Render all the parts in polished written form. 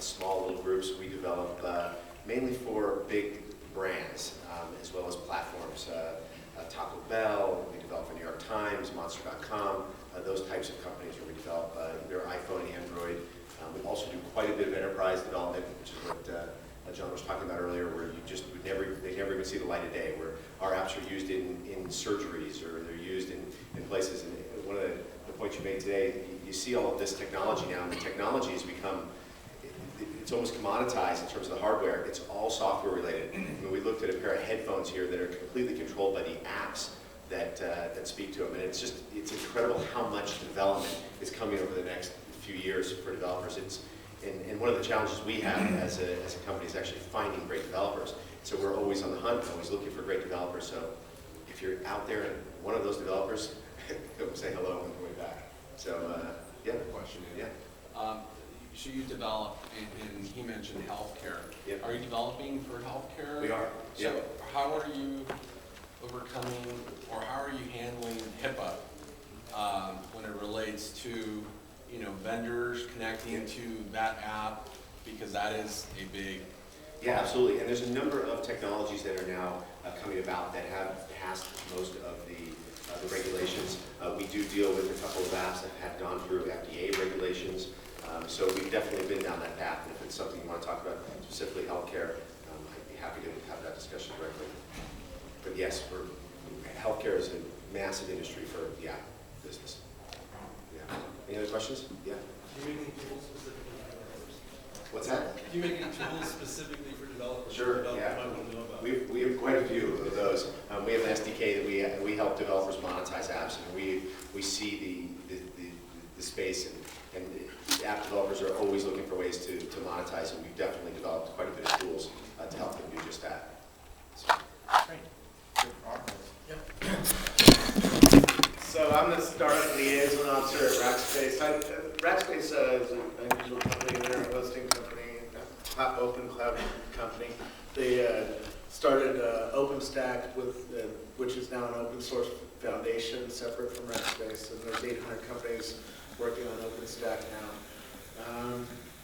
small little groups. We develop mainly for big brands as well as platforms. Taco Bell, we develop for New York Times, Monster.com, those types of companies where we develop either iPhone, Android. We also do quite a bit of enterprise development, which is what John was talking about earlier, where they never even see the light of day, where our apps are used in surgeries or they're used in places. And one of the points you made today, you see all of this technology now, and the technology has become, it's almost commoditized in terms of the hardware. It's all software related. I mean, we looked at a pair of headphones here that are completely controlled by the apps that speak to them, and it's incredible how much development is coming over the next few years for developers. And one of the challenges we have as a company is actually finding great developers. So we're always on the hunt, always looking for great developers. So if you're out there and one of those developers, come say hello on the way back. So yeah. Question. Yeah. So you develop, and he mentioned healthcare. Yep. Are you developing for healthcare? We are. So Yep. how are you overcoming, or how are you handling HIPAA when it relates to, vendors connecting to that app, because that is a big. Yeah, absolutely. And there's a number of technologies that are now coming about that have passed most of the regulations. We do deal with a couple of apps that have gone through FDA regulations. So we've definitely been down that path. And if it's something you want to talk about, specifically healthcare, I'd be happy to have that discussion directly. But yes, healthcare is a massive industry for the app business. Yeah. Any other questions? Yeah. Do you make any tools specifically for developers? What's that? Do you make any tools specifically for developers? Sure, yeah. We have quite a few of those. We have an SDK that we help developers monetize apps, and we see the space, and app developers are always looking for ways to monetize, and we've definitely developed quite a bit of tools to help them do just that. So. Great. Good progress. Yep. So I'm the startup liaison officer at Rackspace. Rackspace is an unusual company. They're a hosting company, a open cloud company. They started OpenStack, which is now an open source foundation separate from Rackspace, and there's 800 companies working on OpenStack now.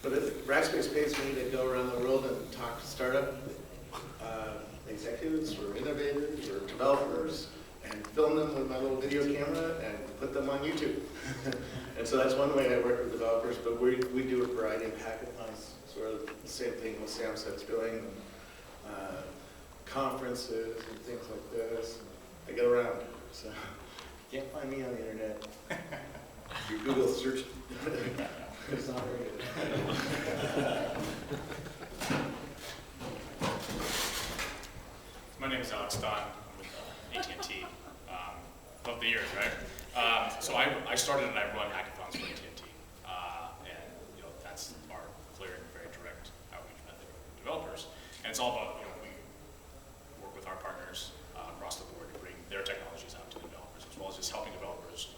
But Rackspace pays me to go around the world and talk to startup executives or innovators or developers and film them with my little video camera and put them on YouTube. And so that's one way I work with developers, but we do a variety of hackathons, sort of the same thing what Samsung's doing, conferences and things like this. I go around, so you can't find me on the internet. Your Google search, it's not very good. My name is Alex Donn. I'm with AT&T. Love the years, right? So I started and I run hackathons for AT&T, and that's our clear and very direct outreach method for developers. And it's all about we work with our partners across the board to bring their technologies out to developers, as well as just helping developers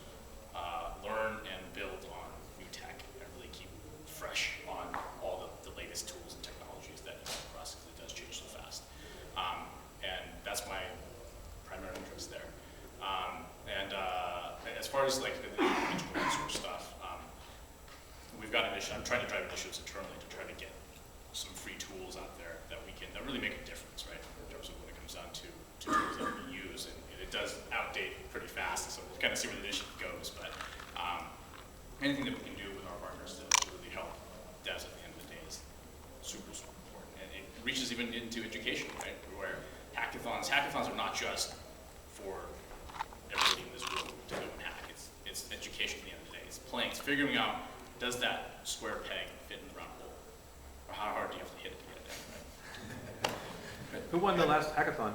learn and build on new tech and really keep fresh on all the latest tools and technologies that come across, because it does change so fast. And that's my primary interest there. And as far as like the engineering sort of stuff, we've got an issue. I'm trying to drive initiatives internally to try to get some free tools out there that really make a difference, right? In terms of when it comes down to tools that we use, and it does outdate pretty fast, so we'll kind of see where the initiative goes. But anything that we can do with our partners to really help devs at the end of the day is super, super important. And it reaches even into education, right? Where hackathons are not just for everybody in this room to go and hack. It's education at the end of the day. It's figuring out, does that square peg fit in the round hole? Or how hard do you have to hit it to get it down, right? Who won the last hackathon?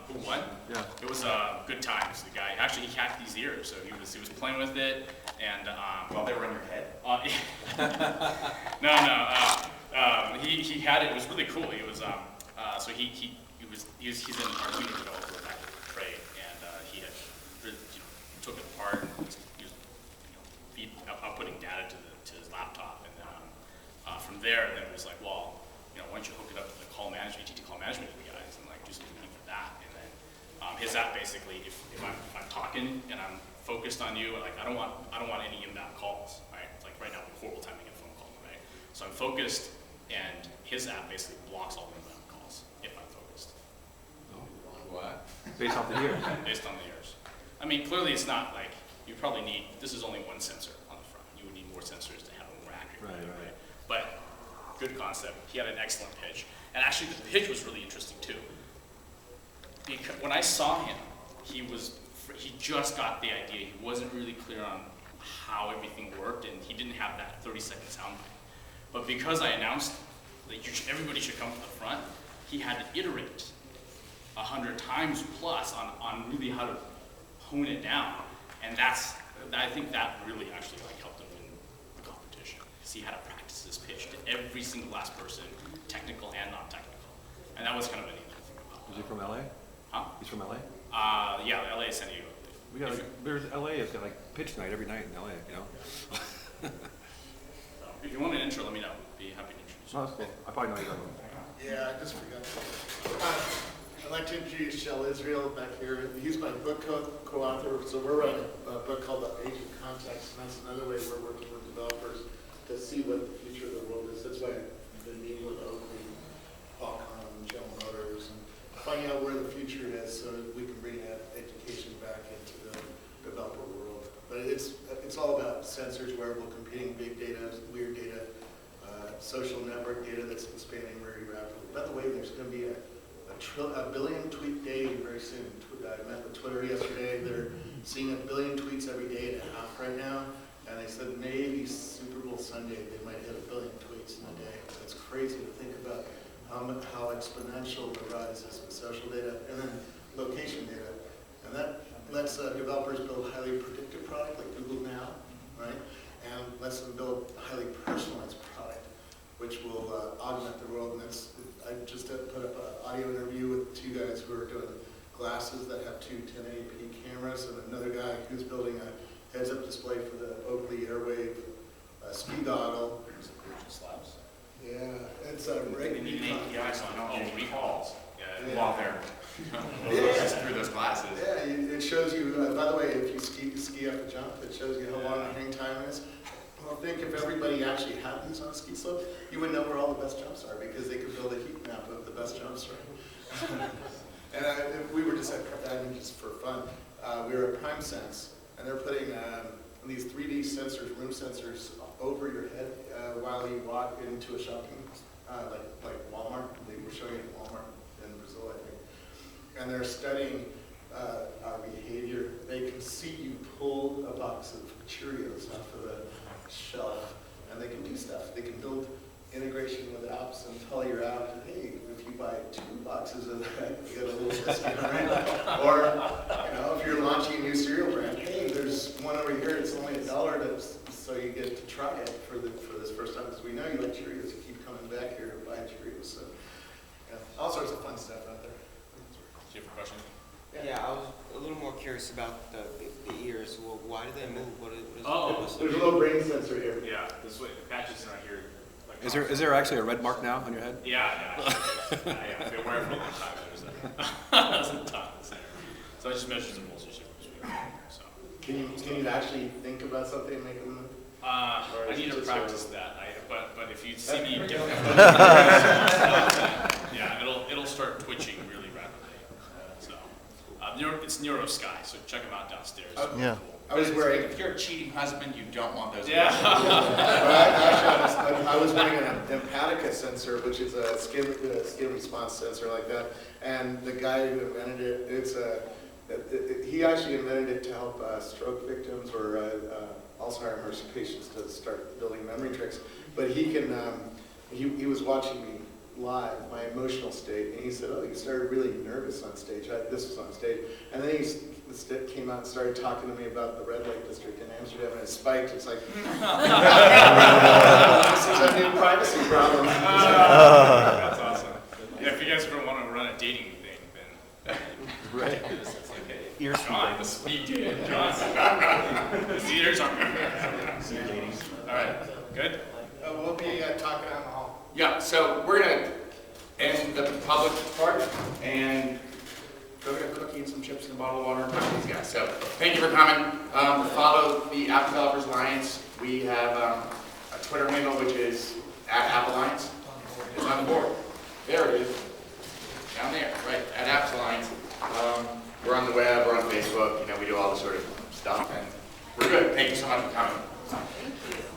Who won? Yeah. It was Good Times. The guy, actually, he hacked these ears, so he was playing with it, and While they were on your head? No. He had it. It was really cool. He was so he's an Arduino developer back at Trade, and he had took it apart and he was outputting data to his laptop, and then from there, then it was like, well, why don't you hook it up to the call management, AT&T call management APIs, and like do something for that, and then his app basically, if I'm talking and I'm focused on you, like I don't want any inbound calls, right? Like right now we're horrible timing a phone call, right? So I'm focused, and his app basically blocks all inbound calls if I'm focused, What? Based off the year. based on the years. I mean, clearly it's not like, you probably need, this is only one sensor on the front. You would need more sensors to have a more accurate reading, Right. But good concept. He had an excellent pitch. And actually, the pitch was really interesting too. Because when I saw him, he just got the idea. He wasn't really clear on how everything worked, and he didn't have that 30-second sound bite. But because I announced that everybody should come to the front, he had to iterate 100 times plus on really how to hone it down. And I think that really actually helped him win the competition. Because he had to practice his pitch to every single last person, technical and non-technical. And that was kind of a neat thing about Is he from LA? Huh? He's from LA? Yeah, LA, San Diego. We got there's LA has got like pitch night every night in LA, you know? So, if you want an intro, let me know. I'd be happy to introduce you. No, that's cool. I probably know you guys. Yeah, I just forgot. I'd like to introduce Shel Israel back here. He's my book co-author. So we're writing a book called The Age of Context, and that's another way we're working with developers to see what the future of the world is. That's why I've been meeting with Oakley, Qualcomm, General Motors, and finding out where the future is so that we can bring that education back into the developer world. But it's all about sensors, wearable computing, big data, weird data, social network data that's expanding very rapidly. By the way, there's going to be a billion tweet day very soon. I met with Twitter yesterday. They're seeing a billion tweets every day and a half right now. And they said maybe Super Bowl Sunday they might hit a billion tweets in a day. It's crazy to think about how exponential the rise is with social data and then location data. And that lets developers build highly predictive product like Google Now, right? And lets them build a highly personalized product, which will augment the world. And I just put up an audio interview with two guys who are doing glasses that have two 1080p cameras, and another guy who's building a heads-up display for the Oakley Airwave ski goggle. Is it Gorgeous Labs? Yeah, it's a They need APIs on recalls. Yeah, Yeah. while they're Yeah. just through those glasses. Yeah, it shows you, by the way, if you ski up a jump, it shows you how long the hang time is. Well, think if everybody actually had these on a ski slope, you would know where all the best jumps are because they could build a heat map of the best jumps, right? And if we were just just for fun, we were at PrimeSense, and they're putting these 3D sensors, room sensors, over your head while you walk into a shopping, like Walmart. They were showing it at Walmart in Brazil, I think. And they're studying our behavior. They can see you pull a box of Cheerios off of the shelf, and they can do stuff. They can build integration with apps and tell you're out, hey, if you buy 2 boxes of that, you get a little discount, right? Or, if you're launching a new cereal brand, hey, there's one over here, it's only $1, so you get to try it for this first time, because we know you like Cheerios, you keep coming back here to buy Cheerios. So, yeah, all sorts of fun stuff out there. Do you have a question? Yeah, I was a little more curious about the ears. Well, why do they move? What is Oh, what's the- There's a little brain sensor here. Yeah, this way, the patches right here. Like, Is there actually a red mark now on your head? Yeah. I've been wearing it for a long time. There's a ton. So it just measures the voltage difference. So, Can you actually think about something and make them move? I need to practice that. But if you see me get yeah, it'll start twitching really rapidly. So it's NeuroSky. So check them out downstairs. Yeah. I was wearing. If you're a cheating husband, you don't want those. Yeah. I was wearing an Empatica sensor, which is a skin response sensor like that. And the guy who invented it, he actually invented it to help stroke victims or Alzheimer's patients to start building memory tricks. But he can. He was watching me live, my emotional state, and he said, "Oh, you started really nervous on stage." This was on stage, and then he came out and started talking to me about the red light district in Amsterdam, and it spiked. It's like, this is a new privacy problem. That's awesome. Yeah, if you guys ever want to run a dating thing, then Right. it's like, hey, Ear John, the speed dating. John, his ears aren't. All right, good. We'll be talking down the hall. Yeah, so we're gonna end the public part and go get a cookie and some chips and a bottle of water and talk to these guys. So thank you for coming. Follow the App Developers Alliance. We have a Twitter handle, which is at App Alliance. It's on the board. There it is. Down there, right, at App Alliance. We're on the web, we're on Facebook, we do all this sort of stuff, and we're good. Thank you so much for coming.